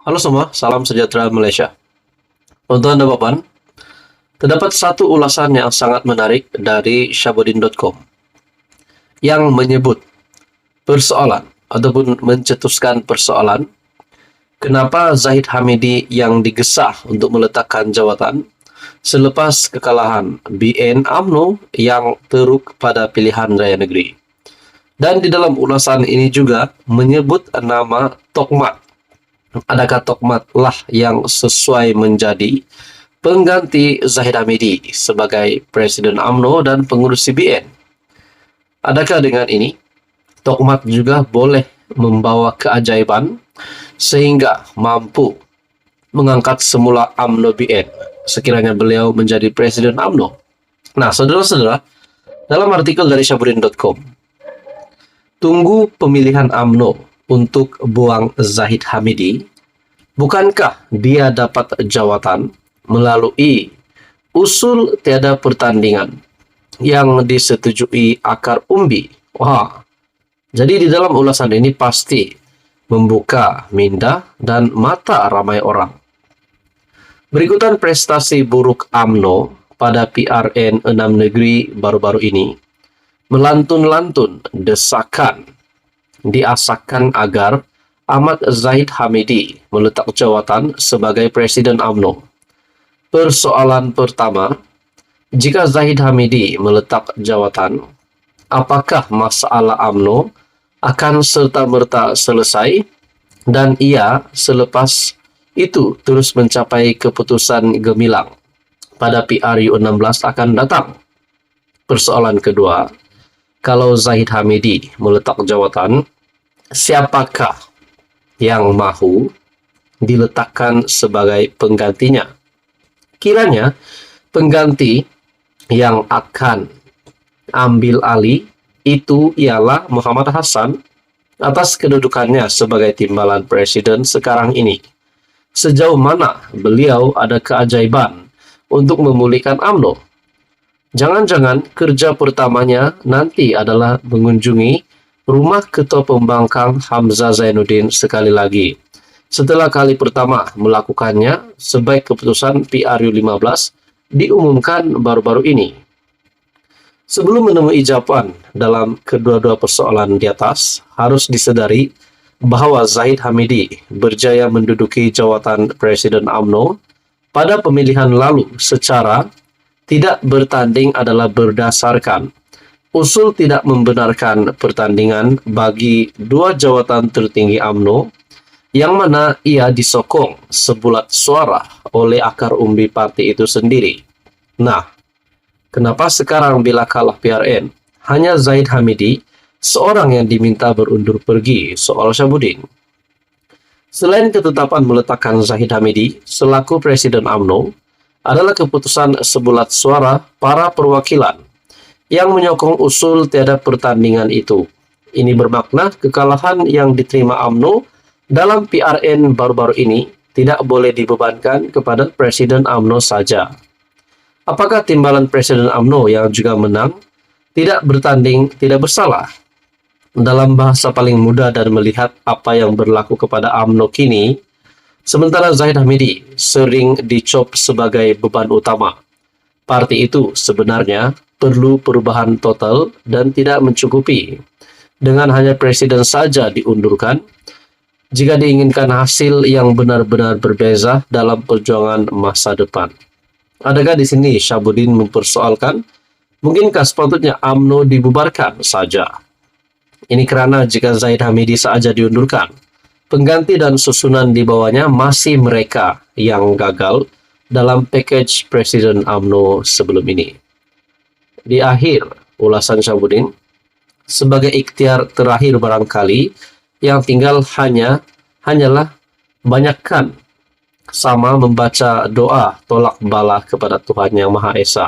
Halo semua, salam sejahtera Malaysia. Untuk Anda Bapak, terdapat satu ulasan yang sangat menarik dari Syabudin.com yang menyebut persoalan ataupun mencetuskan persoalan kenapa Zahid Hamidi yang digesah untuk meletakkan jawatan selepas kekalahan BN UMNO yang teruk pada pilihan raya negeri. Dan di dalam ulasan ini juga menyebut nama Tokmat. Adakah Tokmat lah yang sesuai menjadi pengganti Zahid Hamidi sebagai Presiden UMNO dan pengurus CBN? Adakah dengan ini Tokmat juga boleh membawa keajaiban sehingga mampu mengangkat semula UMNO BN sekiranya beliau menjadi Presiden UMNO? Nah, saudara-saudara, dalam artikel dari Syabudin.com, tunggu pemilihan UMNO untuk buang Zahid Hamidi, bukankah dia dapat jawatan melalui usul tiada pertandingan yang disetujui akar umbi? Wah, jadi di dalam ulasan ini pasti membuka minda dan mata ramai orang. Berikutan prestasi buruk UMNO pada PRN 6 negeri baru-baru ini, melantun-lantun desakan diasahkan agar Ahmad Zahid Hamidi meletak jawatan sebagai Presiden UMNO. Persoalan pertama, jika Zahid Hamidi meletak jawatan, apakah masalah UMNO akan serta-merta selesai dan ia selepas itu terus mencapai keputusan gemilang pada PRU 16 akan datang? Persoalan kedua, kalau Zahid Hamidi meletak jawatan, siapakah yang mahu diletakkan sebagai penggantinya? Kiranya pengganti yang akan ambil alih itu ialah Muhammad Hassan atas kedudukannya sebagai timbalan presiden sekarang ini. Sejauh mana beliau ada keajaiban untuk memulihkan UMNO? Jangan-jangan kerja pertamanya nanti adalah mengunjungi rumah Ketua Pembangkang Hamzah Zainuddin sekali lagi. Setelah kali pertama melakukannya sebaik keputusan PRU 15 diumumkan baru-baru ini. Sebelum menemui jawaban dalam kedua-dua persoalan di atas, harus disadari bahwa Zahid Hamidi berjaya menduduki jawatan Presiden UMNO pada pemilihan lalu secara tidak bertanding adalah berdasarkan usul tidak membenarkan pertandingan bagi dua jawatan tertinggi UMNO yang mana ia disokong sebulat suara oleh akar umbi parti itu sendiri. Nah, kenapa sekarang bila kalah PRN hanya Zahid Hamidi seorang yang diminta berundur pergi? Soal Syabudin. Selain ketetapan meletakkan Zahid Hamidi selaku Presiden UMNO adalah keputusan sebulat suara para perwakilan yang menyokong usul tiada pertandingan itu. Ini bermakna kekalahan yang diterima UMNO dalam PRN baru-baru ini tidak boleh dibebankan kepada Presiden UMNO saja. Apakah timbalan Presiden UMNO yang juga menang tidak bertanding tidak bersalah? Dalam bahasa paling mudah dan melihat apa yang berlaku kepada UMNO kini, sementara Zahid Hamidi sering dicop sebagai beban utama. Parti itu sebenarnya perlu perubahan total dan tidak mencukupi dengan hanya presiden saja diundurkan jika diinginkan hasil yang benar-benar berbeza dalam perjuangan masa depan. Adakah di sini Syabudin mempersoalkan mungkinkah sepatutnya UMNO dibubarkan saja? Ini karena jika Zahid Hamidi saja diundurkan, pengganti dan susunan di bawahnya masih mereka yang gagal dalam package Presiden UMNO sebelum ini. Di akhir ulasan Syabudin, sebagai ikhtiar terakhir barangkali, yang tinggal hanyalah banyakkan sama membaca doa tolak bala kepada Tuhan Yang Maha Esa.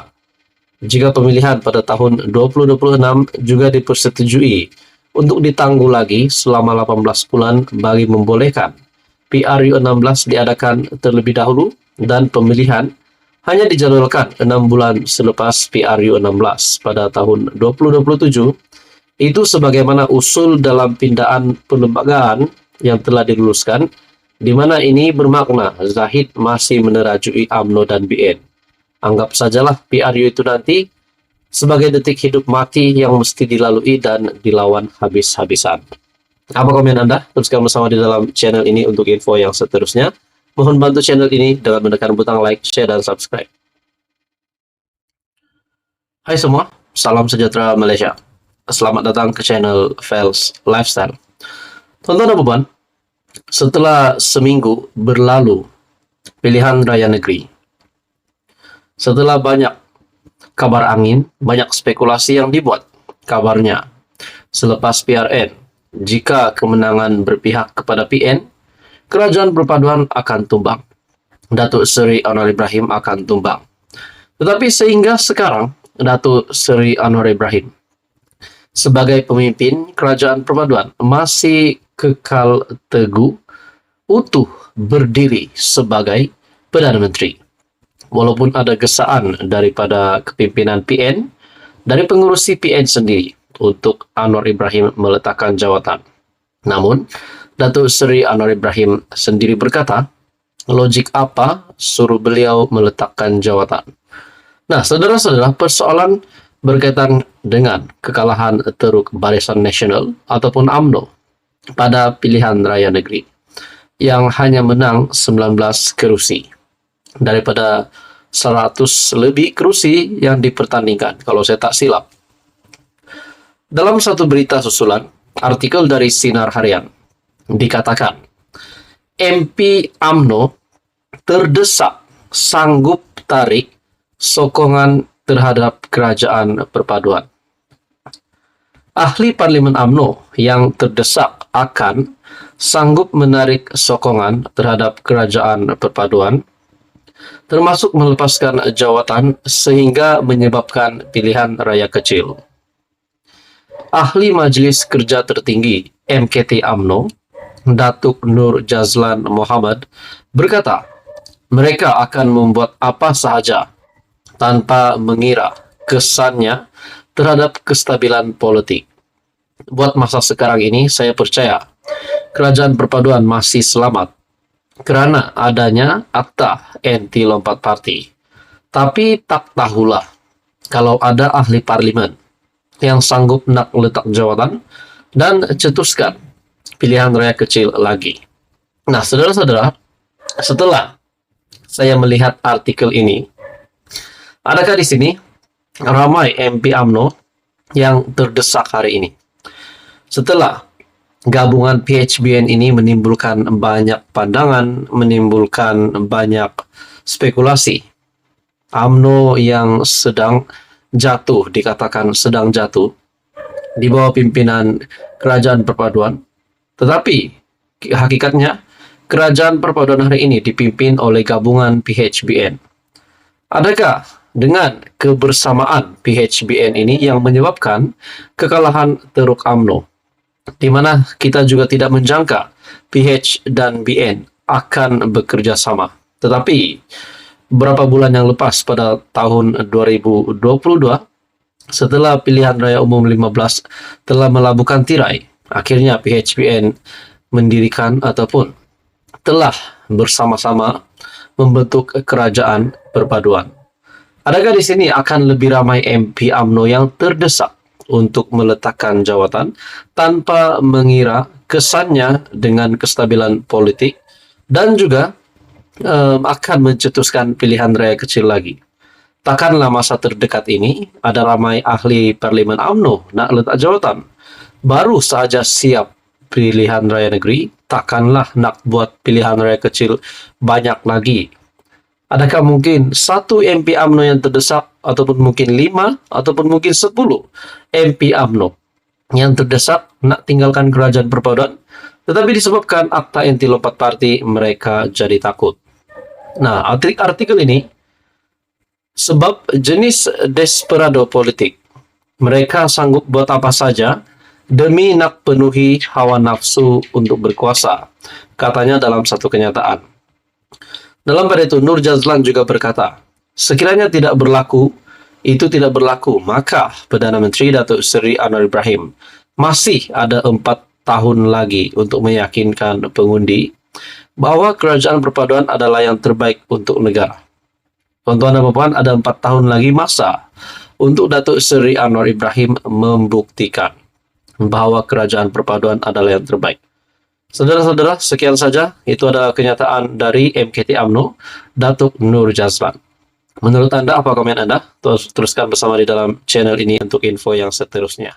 Jika pemilihan pada tahun 2026 juga dipersetujui untuk ditangguh lagi selama 18 bulan bagi membolehkan PRU 16 diadakan terlebih dahulu dan pemilihan hanya dijadwalkan 6 bulan selepas PRU 16 pada tahun 2027, itu sebagaimana usul dalam pindaan pelembagaan yang telah diluluskan di mana ini bermakna Zahid masih menerajui UMNO dan BN. Anggap sajalah PRU itu nanti sebagai detik hidup mati yang mesti dilalui dan dilawan habis-habisan. Apa komen Anda? Teruskan bersama di dalam channel ini untuk info yang seterusnya. Mohon bantu channel ini dengan menekan butang like, share, dan subscribe. Hai semua, salam sejahtera Malaysia. Selamat datang ke channel Fels Lifestyle. Tonton dan beban, setelah seminggu berlalu pilihan raya negeri, setelah banyak kabar angin, banyak spekulasi yang dibuat, kabarnya selepas PRN, jika kemenangan berpihak kepada PN, kerajaan perpaduan akan tumbang. Datuk Seri Anwar Ibrahim akan tumbang. Tetapi sehingga sekarang, Datuk Seri Anwar Ibrahim sebagai pemimpin kerajaan perpaduan masih kekal teguh, utuh berdiri sebagai Perdana Menteri. Walaupun ada gesaan daripada kepimpinan PN, dari pengurusi PN sendiri untuk Anwar Ibrahim meletakkan jawatan. Namun, Datuk Seri Anwar Ibrahim sendiri berkata, logik apa suruh beliau meletakkan jawatan? Nah, saudara-saudara, persoalan berkaitan dengan kekalahan teruk Barisan Nasional ataupun UMNO pada pilihan raya negeri yang hanya menang 19 kerusi daripada 100 lebih kerusi yang dipertandingkan, kalau saya tak silap. Dalam satu berita susulan, artikel dari Sinar Harian, dikatakan MP UMNO terdesak sanggup tarik sokongan terhadap kerajaan perpaduan. Ahli Parlimen UMNO yang terdesak akan sanggup menarik sokongan terhadap kerajaan perpaduan, termasuk melepaskan jawatan sehingga menyebabkan pilihan raya kecil. Ahli Majlis Kerja Tertinggi MKT UMNO, Datuk Nur Jazlan Mohamad, berkata, mereka akan membuat apa sahaja tanpa mengira kesannya terhadap kestabilan politik. Buat masa sekarang ini, saya percaya kerajaan perpaduan masih selamat kerana adanya Akta Anti Lompat Parti. Tapi tak tahulah kalau ada ahli parlimen yang sanggup nak letak jawatan dan cetuskan pilihan raya kecil lagi. Nah, saudara-saudara, setelah saya melihat artikel ini, adakah di sini ramai MP UMNO yang terdesak hari ini? Setelah gabungan PHBN ini menimbulkan banyak pandangan, menimbulkan banyak spekulasi. UMNO yang sedang jatuh, dikatakan sedang jatuh, di bawah pimpinan kerajaan perpaduan. Tetapi hakikatnya kerajaan perpaduan hari ini dipimpin oleh gabungan PHBN. Adakah dengan kebersamaan PHBN ini yang menyebabkan kekalahan teruk UMNO, di mana kita juga tidak menjangka PH dan BN akan bekerja sama. Tetapi beberapa bulan yang lepas pada tahun 2022, setelah pilihan raya umum 15 telah melabuhkan tirai, akhirnya PHBN mendirikan ataupun telah bersama-sama membentuk kerajaan perpaduan. Adakah di sini akan lebih ramai MP UMNO yang terdesak untuk meletakkan jawatan tanpa mengira kesannya dengan kestabilan politik dan juga akan mencetuskan pilihan raya kecil lagi? Takkanlah masa terdekat ini ada ramai ahli parlimen UMNO nak letak jawatan. Baru sahaja siap pilihan raya negeri, takkanlah nak buat pilihan raya kecil banyak lagi. Adakah mungkin satu MP UMNO yang terdesak, ataupun mungkin 5, ataupun mungkin 10 MP UMNO yang terdesak nak tinggalkan kerajaan perpaduan, tetapi disebabkan Akta Anti Lompat Parti mereka jadi takut. Nah, artikel ini sebab jenis desperado politik. Mereka sanggup buat apa saja demi nak penuhi hawa nafsu untuk berkuasa, katanya dalam satu kenyataan. Dalam pada itu, Nur Jazlan juga berkata, sekiranya tidak berlaku, maka Perdana Menteri Datuk Seri Anwar Ibrahim masih ada 4 tahun lagi untuk meyakinkan pengundi bahwa kerajaan perpaduan adalah yang terbaik untuk negara. Tuan-tuan dan puan, ada 4 tahun lagi masa untuk Datuk Seri Anwar Ibrahim membuktikan bahwa kerajaan perpaduan adalah yang terbaik. Saudara-saudara, sekian saja. Itu adalah kenyataan dari MKT UMNO, Datuk Nur Jazlan. Menurut Anda, apa komen Anda? Teruskan bersama di dalam channel ini untuk info yang seterusnya.